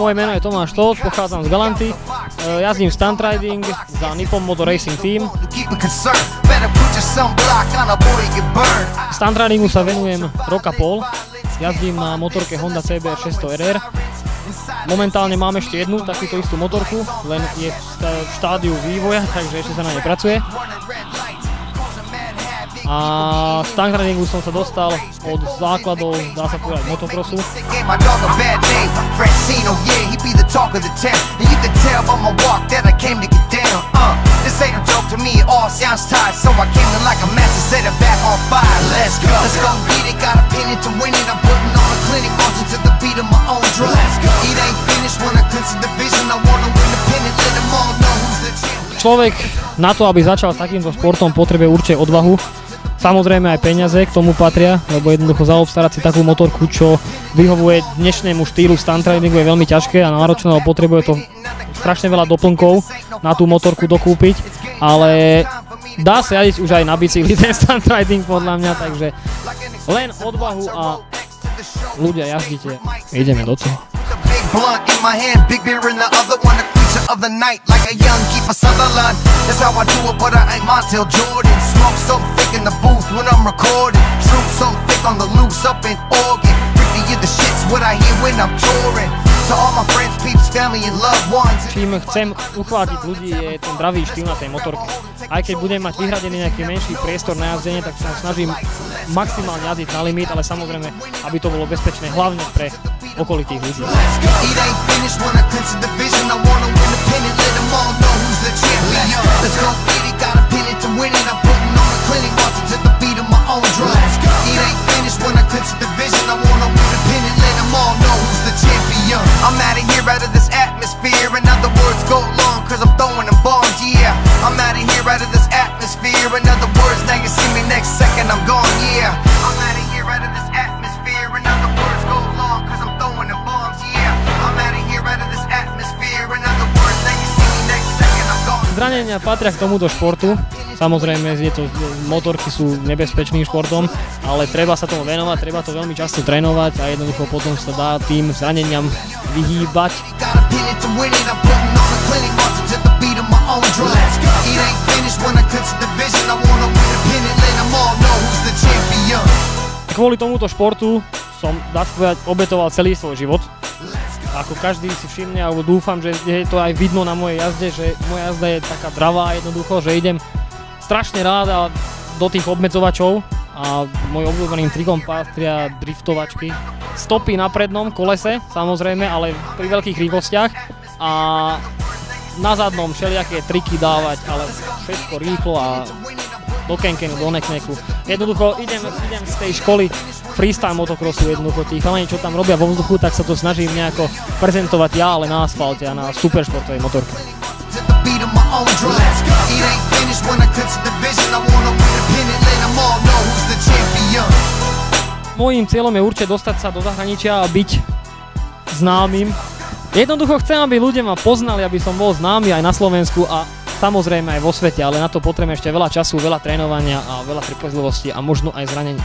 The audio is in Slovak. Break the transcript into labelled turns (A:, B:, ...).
A: moje meno je Tomáš Tóth, pochádzam z Galanty, jazdím stunt riding za Nippon Motor Racing Team. Stunt ridingu sa venujem rok a pol, jazdím na motorke Honda CBR 600 RR. Momentálne mám ešte jednu takúto istú motorku, len je v štádiu vývoja, takže ešte sa na nej pracuje. A v stunt ridingu som sa dostal od základov, dá sa povedať, motocrossu. Človek na to, aby začal s takýmto športom, potrebuje určite odvahu. Samozrejme aj peniaze k tomu patria, lebo jednoducho zaobstarať si takú motorku, čo vyhovuje dnešnému štýlu stunt ridingu, je veľmi ťažké a náročné, lebo potrebuje to strašne veľa doplnkov na tú motorku dokúpiť, ale dá sa jazdiť už aj na bicykli ten stunt riding podľa mňa, takže len odvahu a ľudia, jazdite, ideme do toho. Of the night, like a young Kiefer Sutherland. That's how I do it, but I ain't Montel Jordan. Smoke so thick in the booth when I'm recording. Truth so thick on the loose up in Oregon. Ricky, you the shit's what I hear when I'm touring. To all my friends, peeps, family and loved ones. Čím chcem uchvátiť ľudí, je ten dravý štýl na tej motorke. Aj keď budem mať vyhradený nejaký menší priestor na jazdenie, tak sa snažím maximálne jazdiť na limit, ale samozrejme, aby to bolo bezpečné, hlavne pre okolitých ľudí. I'm out of here, out of this atmosphere. In other words, go long, cause I'm throwing them bombs, yeah. I'm out of here, out of this atmosphere. In other words, now you see me next second, I'm gone, yeah. I'm out of here, out of this atmosphere. In other words, go long, cause I'm throwing them bombs, yeah. I'm out of here, out of this atmosphere. In other words, now you see me next second, I'm gone. Zranenia patria k tomuto športu. Samozrejme, motorky sú nebezpečným športom, ale treba sa tomu venovať, treba to veľmi často trénovať a jednoducho potom sa dá tým zraneniam vyhýbať. Kvôli tomuto športu som, dá sa povedať, obetoval celý svoj život. Ako každý si všimne, alebo dúfam, že je to aj vidno na mojej jazde, že moja jazda je taká dravá jednoducho, že idem strašne rád do tých obmedzovačov a môj obľúbeným trikom patria driftovačky. Stopy na prednom kolese, samozrejme, ale pri veľkých rýchlostiach a na zadnom všelijaké triky dávať, ale všetko rýchlo a do kenkenu, do nekneku. Jednoducho idem z tej školy freestyle motocrossu, jednoducho tí chalani, čo tam robia vo vzduchu, tak sa to snažím nejako prezentovať ja, ale na asfalte a na superšportovej motorke. Mojím cieľom je určite dostať sa do zahraničia a byť známym. Jednoducho chcem, aby ľudia ma poznali, aby som bol známy aj na Slovensku a samozrejme aj vo svete, ale na to potrebujem ešte veľa času, veľa trénovania a veľa trpezlivosti a možno aj zranenia.